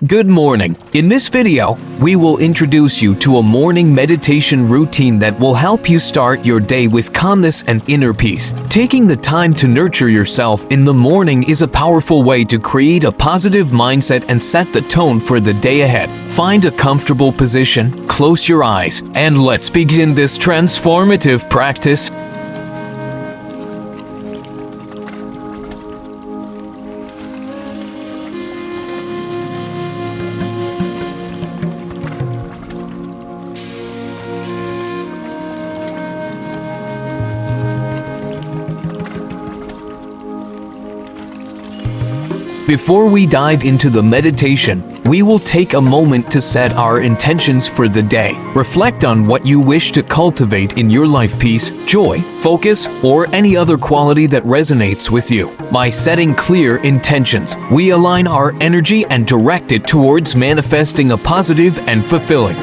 Good morning. In this video, we will introduce you to a morning meditation routine that will help you start your day with calmness and inner peace. Taking the time to nurture yourself in the morning is a powerful way to create a positive mindset and set the tone for the day ahead. Find a comfortable position, close your eyes, and let's begin this transformative practice. Before we dive into the meditation, we will take a moment to set our intentions for the day. Reflect on what you wish to cultivate in your life: peace, joy, focus, or any other quality that resonates with you. By setting clear intentions, we align our energy and direct it towards manifesting a positive and fulfilling.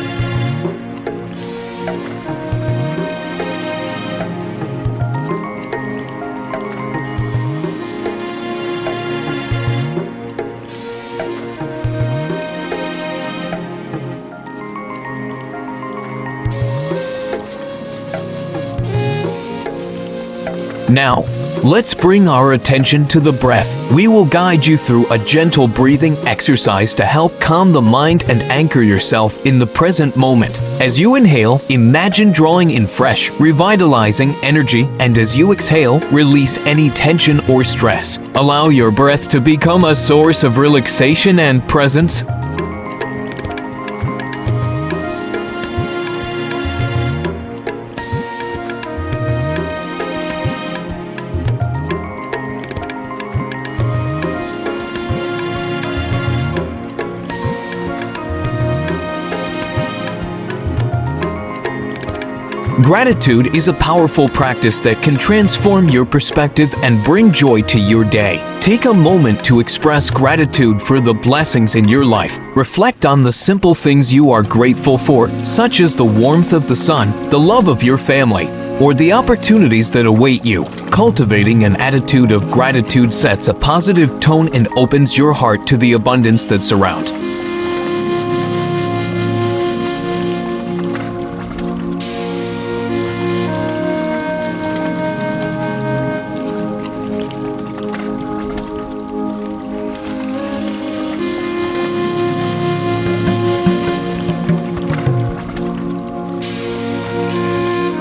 Now, let's bring our attention to the breath. We will guide you through a gentle breathing exercise to help calm the mind and anchor yourself in the present moment. As you inhale, imagine drawing in fresh, revitalizing energy, and as you exhale, release any tension or stress. Allow your breath to become a source of relaxation and presence. Gratitude is a powerful practice that can transform your perspective and bring joy to your day. Take a moment to express gratitude for the blessings in your life. Reflect on the simple things you are grateful for, such as the warmth of the sun, the love of your family, or the opportunities that await you. Cultivating an attitude of gratitude sets a positive tone and opens your heart to the abundance that surrounds.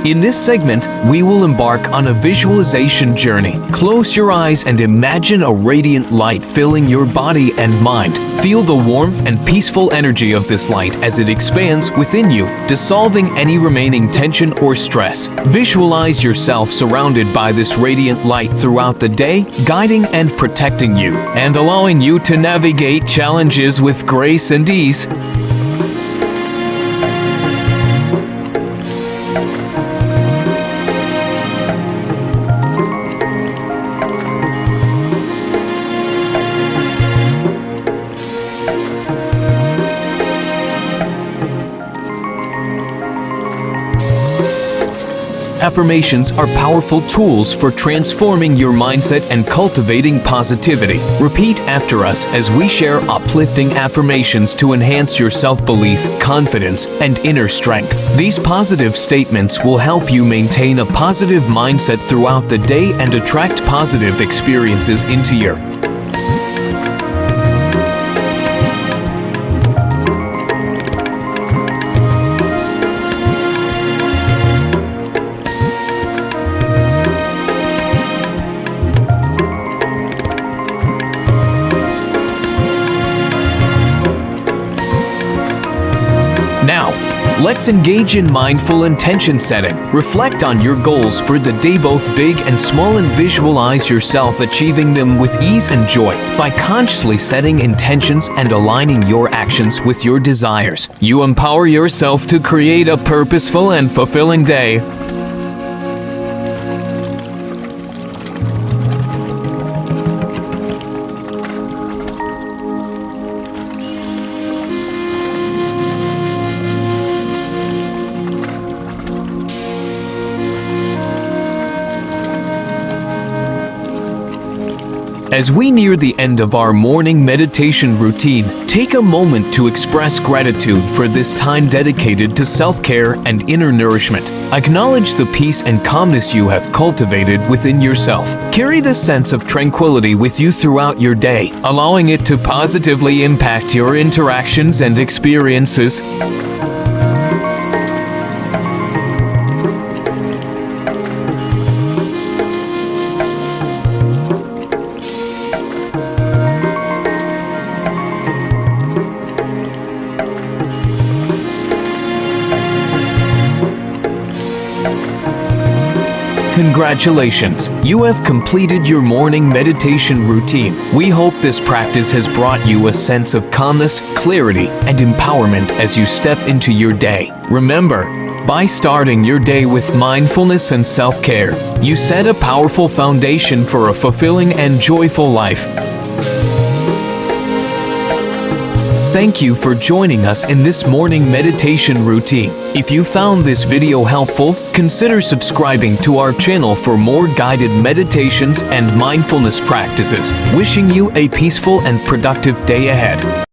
In this segment, we will embark on a visualization journey. Close your eyes and imagine a radiant light filling your body and mind. Feel the warmth and peaceful energy of this light as it expands within you, dissolving any remaining tension or stress. Visualize yourself surrounded by this radiant light throughout the day, guiding and protecting you, and allowing you to navigate challenges with grace and ease. Affirmations are powerful tools for transforming your mindset and cultivating positivity. Repeat after us as we share uplifting affirmations to enhance your self-belief, confidence, and inner strength. These positive statements will help you maintain a positive mindset throughout the day and attract positive experiences into your Now, let's engage in mindful intention setting. Reflect on your goals for the day, both big and small, and visualize yourself achieving them with ease and joy. By consciously setting intentions and aligning your actions with your desires, you empower yourself to create a purposeful and fulfilling day. As we near the end of our morning meditation routine, take a moment to express gratitude for this time dedicated to self-care and inner nourishment. Acknowledge the peace and calmness you have cultivated within yourself. Carry this sense of tranquility with you throughout your day, allowing it to positively impact your interactions and experiences. Congratulations! You have completed your morning meditation routine. We hope this practice has brought you a sense of calmness, clarity, and empowerment as you step into your day. Remember, by starting your day with mindfulness and self-care, you set a powerful foundation for a fulfilling and joyful life. Thank you for joining us in this morning meditation routine. If you found this video helpful, consider subscribing to our channel for more guided meditations and mindfulness practices. Wishing you a peaceful and productive day ahead.